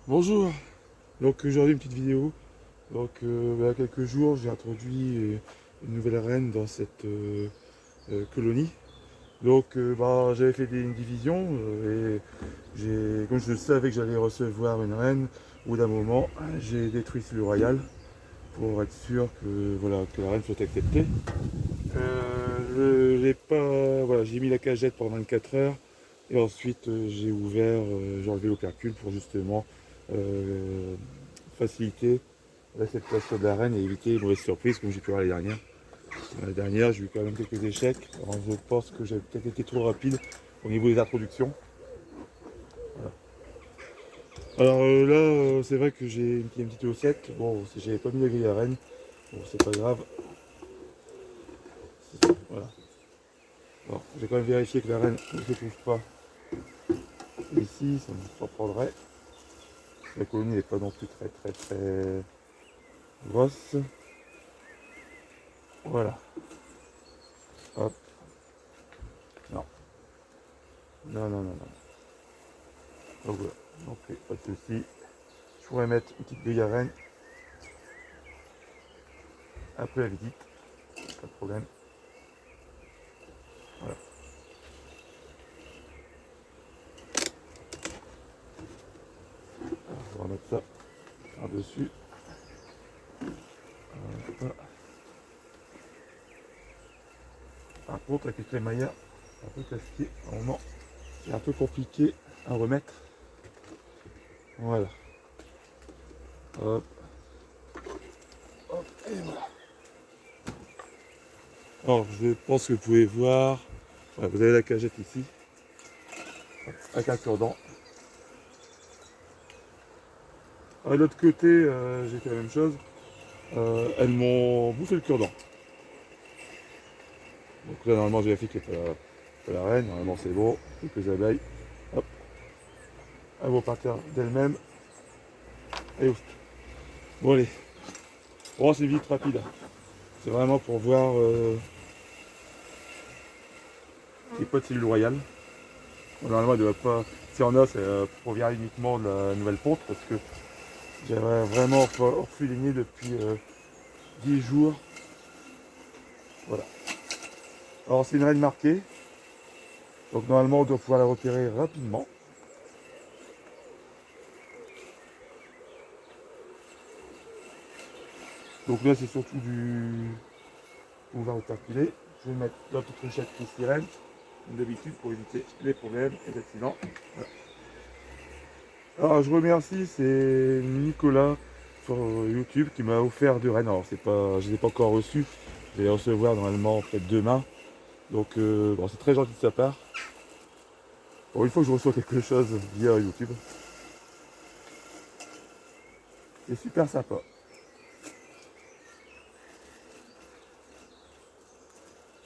Bonjour, donc aujourd'hui une petite vidéo. Donc il y a quelques jours j'ai introduit une nouvelle reine dans cette colonie. Donc j'avais fait une division et comme je savais que j'allais recevoir une reine, au bout d'un moment j'ai détruit celui royal pour être sûr que, voilà, que la reine soit acceptée. J'ai mis la cagette pendant 24 heures et ensuite j'ai enlevé l'opercule pour justement euh, faciliter l'acceptation de la reine et éviter une mauvaise surprise comme j'ai pu voir l'année dernière. L'année dernière, j'ai eu quand même quelques échecs. Alors, je pense que j'ai peut-être été trop rapide au niveau des introductions. Voilà. Alors là, c'est vrai que j'ai une petite haussette. Bon, j'avais pas mis la grille à reine. Bon, c'est pas grave. Voilà. Alors, j'ai quand même vérifié que la reine ne se trouve pas ici, ça me surprendrait. La colonie n'est pas non plus très grosse. Voilà. Hop. Non. Non. Donc voilà. Donc pas de souci. Je pourrais mettre une petite grille à reine après la visite. Pas de problème. Voilà. Alors, je vais remettre ça par-dessus. Voilà. Par contre, avec les crémaillères, c'est un peu casse-pied. Normalement, c'est un peu compliqué à remettre. Voilà. Hop. Hop. Et voilà. Alors, je pense que vous pouvez voir. Voilà, vous avez la cagette ici. Avec un cure-dent. De l'autre côté, j'ai fait la même chose. Elles m'ont bouffé le cure-dent. Donc là, normalement, j'ai vérifié qu'il n'y a pas la reine. Normalement, c'est bon. Quelques abeilles. Hop. Elles vont partir d'elles-mêmes. Et ouf. Bon, allez. Bon, c'est vite rapide. C'est vraiment pour voir les potes cellules royales. Bon, normalement, il ne doit pas. Si on a, ça provient uniquement de la nouvelle ponte parce que j'avais vraiment orpheligné depuis 10 jours. Voilà. Alors, c'est une reine marquée. Donc, normalement, on doit pouvoir la repérer rapidement. Donc là, c'est surtout du pouvoir operculé. Je vais mettre la petite ruchette qui sirène, comme d'habitude, pour éviter les problèmes et les accidents. Voilà. Alors, je remercie, c'est Nicolas sur YouTube qui m'a offert deux rennes. Alors, je ne les ai pas encore reçus. Je vais les recevoir normalement peut-être demain. Donc, bon, c'est très gentil de sa part. Bon, une fois que je reçois quelque chose via YouTube, c'est super sympa.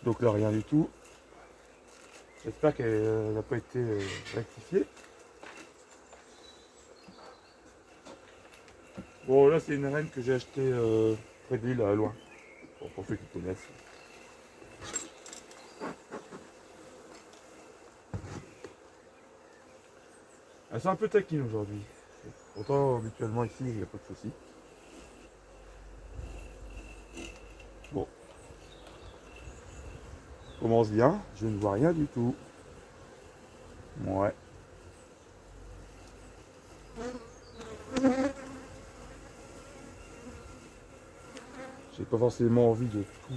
Donc là, rien du tout. J'espère qu'elle n'a pas été rectifiée. Bon, là, c'est une reine que j'ai achetée près de l'île, à loin. Bon, pour ceux qui connaissent. Elles sont un peu taquines aujourd'hui. Pourtant, habituellement, ici, il n'y a pas de soucis. Bon, commence bien. Je ne vois rien du tout. Ouais. J'ai pas forcément envie de tout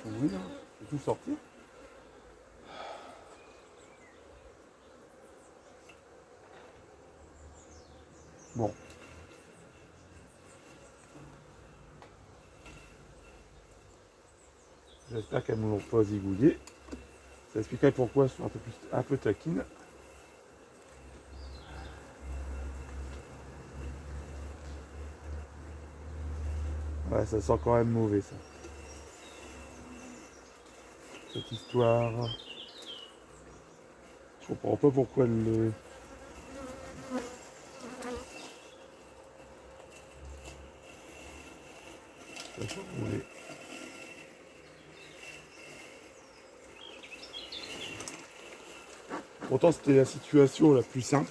ouvrir, de tout sortir. Bon, j'espère qu'elles ne m'ont pas zigouillé. Ça expliquerait pourquoi elles sont un peu taquines. Ouais, ça sent quand même mauvais, ça. Cette histoire. Je comprends pas pourquoi elle le. Ça sent mauvais. Pourtant, c'était la situation la plus simple.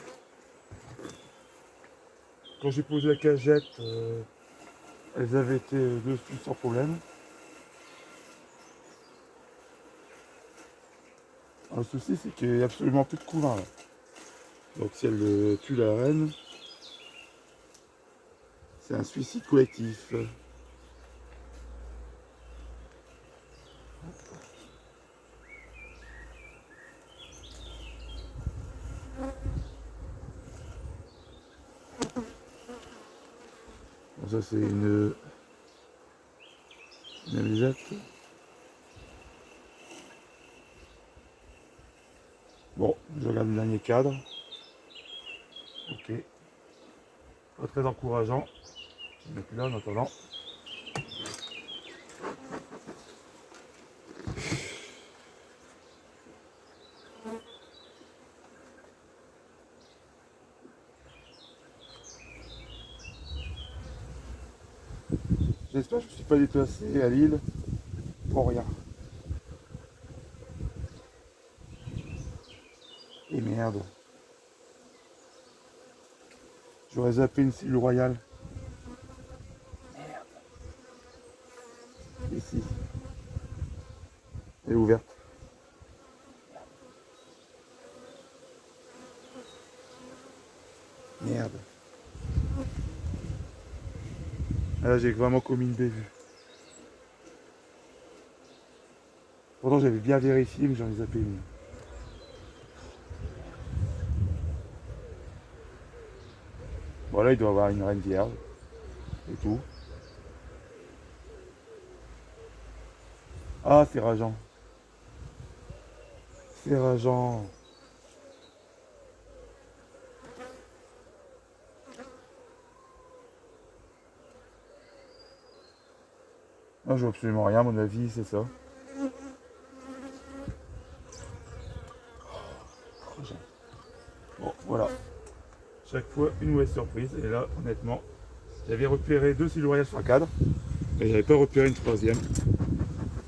quand j'ai posé la cagette, elles avaient été dessus sans problème. Alors, le souci, c'est qu'il n'y a absolument plus de couvain là. Donc si elle tue la reine, c'est un suicide collectif. Bon, ça c'est une amusette. Bon, je regarde le dernier cadre. Ok. Pas très encourageant. Je vais mettre là en attendant. J'espère que je ne suis pas déplacé à Lille pour rien. Et merde. J'aurais zappé une cellule royale. Merde. Ici. Elle est ouverte. Merde. Là j'ai vraiment commis une bévue. Pourtant j'avais bien vérifié mais j'en ai zappé une. Bon là il doit y avoir une reine vierge. Et tout. Ah c'est rageant. C'est rageant. Moi je vois absolument rien à mon avis c'est ça. Rageant. Bon voilà. Chaque fois une mauvaise surprise. Et là honnêtement j'avais repéré 2 cellules royales sur un cadre. Mais j'avais pas repéré une troisième.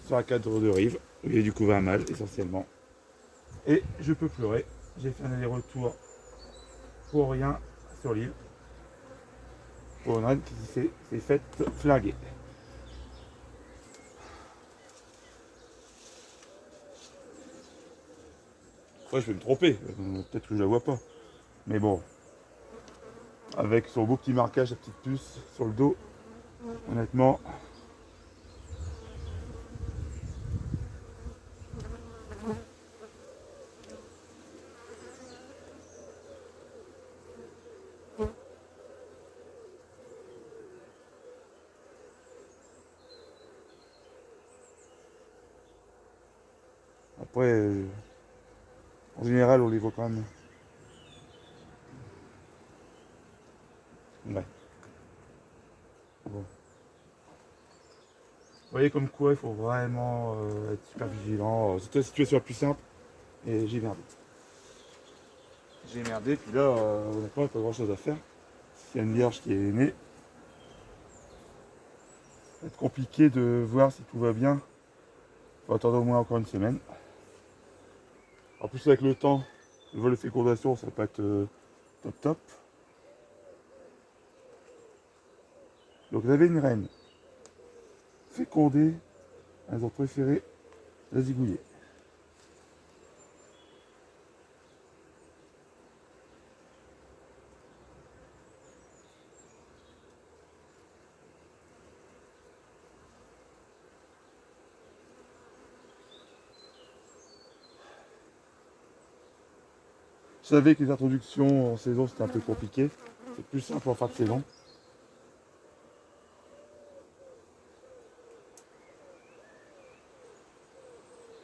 Sur un cadre de rive. Où il y a du couvain mâle essentiellement. Et je peux pleurer. J'ai fait un aller-retour pour rien sur l'île. Pour une reine qui s'est faite flinguer. Ouais, je vais me tromper. Peut-être que je la vois pas. Mais bon. Avec son beau petit marquage, sa petite puce sur le dos. Honnêtement. Après, en général, on les voit quand même. Ouais. Bon. Vous voyez comme quoi il faut vraiment être super vigilant. C'était la situation la plus simple. Et j'ai merdé. J'ai merdé, puis là, honnêtement, il n'y a pas grand chose à faire. S'il y a une vierge qui est née, ça va être compliqué de voir si tout va bien. Il faut attendre au moins encore une semaine. En plus, avec le temps, le vol de fécondation, ça va pas être top top. Donc, vous avez une reine fécondée, elles ont préféré la zigouiller. Je savais que les introductions en saison c'était un peu compliqué. C'est plus simple en fin de saison.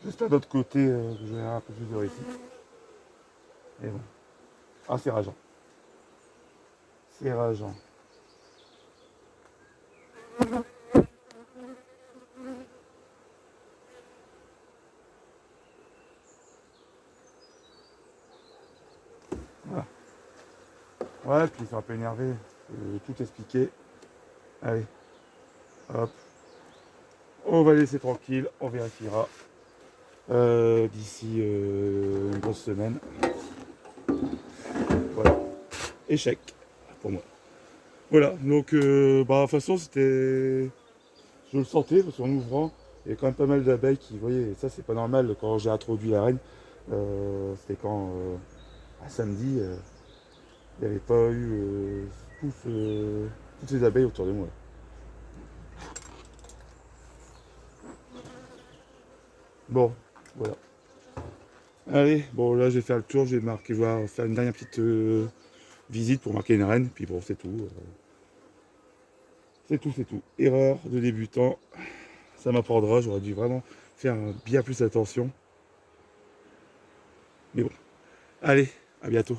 J'espère d'autre côté que je verrai un peu plus de réussite. Et bon. Ah c'est rageant. C'est rageant. Voilà. Ouais, puis ils sont un peu énervés. Tout expliquer. Allez. Hop. On va laisser tranquille. On vérifiera. D'ici une grosse semaine. Voilà. Échec pour moi. Voilà, donc de toute façon c'était. Je le sentais parce qu'en ouvrant, il y avait quand même pas mal d'abeilles qui, vous voyez, et ça c'est pas normal quand j'ai introduit la reine. C'était quand à samedi, il n'y avait pas eu toutes ces abeilles autour de moi. Bon, voilà. Allez, bon là j'ai fait le tour, j'ai marqué, je vais faire une dernière petite visite pour marquer une reine, puis bon c'est tout. C'est tout, c'est tout. Erreur de débutant, ça m'apprendra, j'aurais dû vraiment faire bien plus attention. Mais bon, allez, à bientôt.